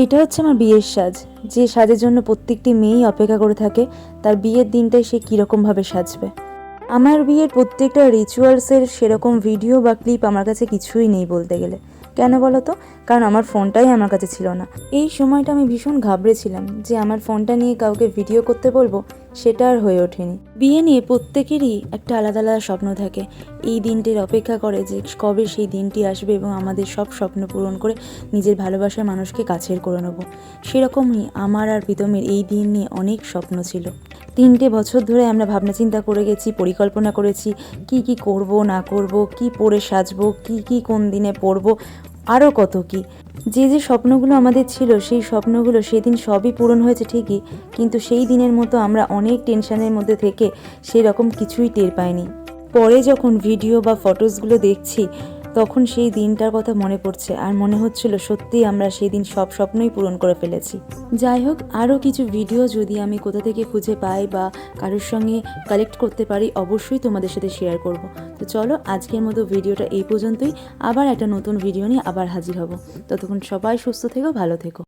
এটা হচ্ছে আমার বিয়ের সাজ, যে সাজের জন্য প্রত্যেকটি মেয়েই অপেক্ষা করে থাকে তার বিয়ের দিনটায় সে কীরকমভাবে সাজবে। আমার বিয়ের প্রত্যেকটা রিচুয়ালসের সেরকম ভিডিও বা ক্লিপ আমার কাছে কিছুই নেই বলতে গেলে। কেন বলো তো? কারণ আমার ফোনটাই আমার কাছে ছিল না। এই সময়টা আমি ভীষণ ঘাবড়েছিলাম যে আমার ফোনটা নিয়ে কাউকে ভিডিও করতে বলবো, সেটা আর হয়ে ওঠেনি। বিয়ে নিয়ে প্রত্যেকেরই একটা আলাদা আলাদা স্বপ্ন থাকে। এই দিনটির অপেক্ষা করে যে কবে সেই দিনটি আসবে এবং আমাদের সব স্বপ্ন পূরণ করে নিজের ভালোবাসার মানুষকে কাছের করে নেবো। সেরকমই আমার আর প্রীতমের এই দিন নিয়ে অনেক স্বপ্ন ছিল। 3টে বছর ধরে আমরা ভাবনা চিন্তা করে গেছি, পরিকল্পনা করেছি কি কি করব না করব, কি পরে সাজবো, কি কি কোন দিনে পরবো, আরও কত কি। যে যে স্বপ্নগুলো আমাদের ছিল সেই স্বপ্নগুলো সেদিন সবই পূরণ হয়েছে ঠিকই, কিন্তু সেই দিনের মতো আমরা অনেক টেনশনের মধ্যে থেকে সেই রকম কিছুই টের পাইনি। পরে যখন ভিডিও বা ফটোসগুলো দেখছি তখন সেই দিনটার কথা মনে পড়ছে আর মনে হচ্ছিল সত্যিই আমরা সেই দিন সব স্বপ্নই পূরণ করে ফেলেছি। যাই হোক, আরও কিছু ভিডিও যদি আমি কোথা থেকে খুঁজে পাই বা কারোর সঙ্গে কালেক্ট করতে পারি অবশ্যই তোমাদের সাথে শেয়ার করব। তো চলো, আজকের মতো ভিডিওটা এই পর্যন্তই। আবার একটা নতুন ভিডিও নিয়ে আবার হাজির হব। ততক্ষণ সবাই সুস্থ থেকো, ভালো থেকো।